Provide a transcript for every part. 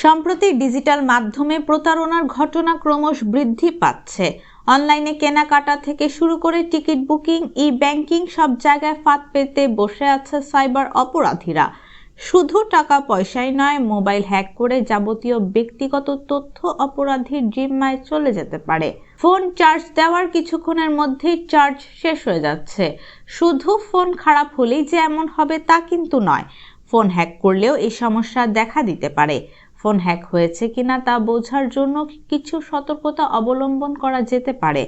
সম্প্রতি ডিজিটাল মাধ্যমে প্রতারণার ঘটনা ক্রমশ বৃদ্ধি পাচ্ছে। অনলাইনে কেনাকাটা থেকে শুরু করে টিকিট বুকিং, ব্যাংকিং সব জায়গায় ফাঁদ পেতে বসে আছে সাইবার অপরাধীরা। শুধু টাকা পয়সাই নয়, মোবাইল হ্যাক করে যাবতীয় ব্যক্তিগত তথ্য অপরাধীর জিম্মায় চলে যেতে পারে। ফোন চার্জ দেওয়ার কিছুক্ষণের মধ্যেই চার্জ শেষ হয়ে যাচ্ছে। শুধু ফোন খারাপ হলেই যে এমন হবে তা কিন্তু নয়। ফোন হ্যাক করলেও এই সমস্যা দেখা দিতে পারে। ফোন হ্যাক হয়েছে কিনা তা বোঝার জন্য কিছু সতর্কতা অবলম্বন করা যেতে পারে।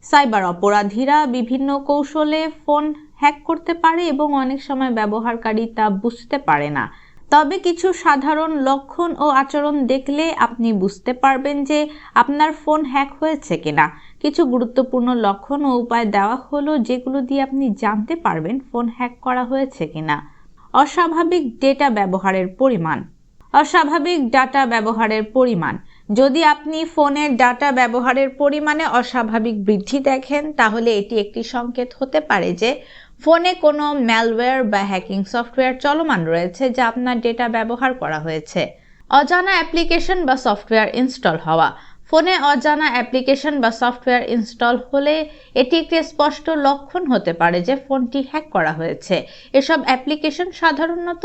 সাইবার অপরাধীরা বিভিন্ন কৌশলে ফোন হ্যাক করতে পারে এবং অনেক সময় ব্যবহারকারী তা বুঝতে পারে না। তবে কিছু সাধারণ লক্ষণ ও আচরণ দেখলে আপনি বুঝতে পারবেন যে আপনার ফোন হ্যাক হয়েছে কিনা। কিছু গুরুত্বপূর্ণ লক্ষণ ও উপায় দেওয়া হলো যেগুলো দিয়ে আপনি জানতে পারবেন ফোন হ্যাক করা হয়েছে কিনা। অস্বাভাবিক ডেটা ব্যবহারের পরিমাণ। অস্বাভাবিক ডাটা ব্যবহারের পরিমাণ। যদি আপনি ফোনের ডাটা ব্যবহারের পরিমাণে অস্বাভাবিক বৃদ্ধি দেখেন, তাহলে এটি একটি সংকেত হতে পারে যে ফোনে কোনো ম্যালওয়্যার বা হ্যাকিং সফটওয়্যার চলমান রয়েছে যা আপনার ডেটা ব্যবহার করা হয়েছে। অজানা অ্যাপ্লিকেশন বা সফটওয়্যার ইনস্টল হওয়া। ফোনে অজানা অ্যাপ্লিকেশন বা সফটওয়্যার ইনস্টল হলে এটি একটি স্পষ্ট লক্ষণ হতে পারে যে ফোনটি হ্যাক করা হয়েছে। এসব অ্যাপ্লিকেশন সাধারণত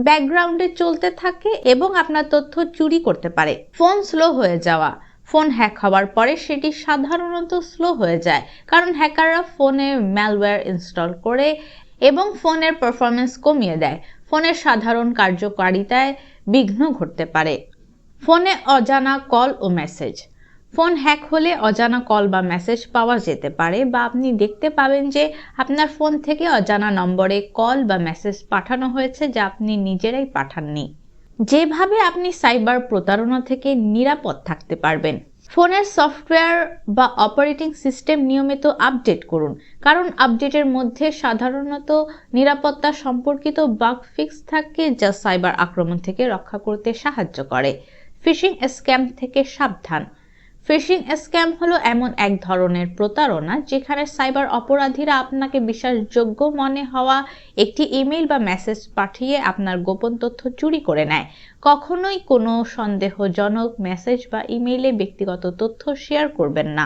ব্যাকগ্রাউন্ডে চলতে থাকে এবং আপনার তথ্য চুরি করতে পারে। ফোন স্লো হয়ে যাওয়া। ফোন হ্যাক হওয়ার পরে সেটি সাধারণত স্লো হয়ে যায়, কারণ হ্যাকাররা ফোনে ম্যালওয়্যার ইনস্টল করে এবং ফোনের পারফরম্যান্স কমিয়ে দেয়। ফোনের সাধারণ কার্যকারিতায় বিঘ্ন ঘটতে পারে। ফোনে অজানা কল ও মেসেজ। ফোন হ্যাক হলে অজানা কল বা মেসেজ পাওয়া যেতে পারে বা আপনি দেখতে পাবেন যে আপনার ফোন থেকে অজানা নম্বরে কল বা মেসেজ পাঠানো হয়েছে যা আপনি নিজেরাই পাঠাননি। যেভাবে আপনি সাইবার প্রতারণা থেকে নিরাপদ থাকতে পারবেন। ফোনের সফটওয়্যার বা অপারেটিং সিস্টেম নিয়মিত আপডেট করুন, কারণ আপডেটের মধ্যে সাধারণত নিরাপত্তা সম্পর্কিত বাগ ফিক্স থাকে যা সাইবার আক্রমণ থেকে রক্ষা করতে সাহায্য করে। ফিশিং স্ক্যাম থেকে সাবধান। ফিশিং স্ক্যাম হলো এমন এক ধরনের প্রতারণা যেখানে সাইবার অপরাধীরা আপনাকে বিশ্বাসযোগ্য মনে হওয়া একটি ইমেল বা মেসেজ পাঠিয়ে আপনার গোপন তথ্য চুরি করে নেয়। কখনোই কোনো সন্দেহজনক মেসেজ বা ইমেইলে ব্যক্তিগত তথ্য শেয়ার করবেন না।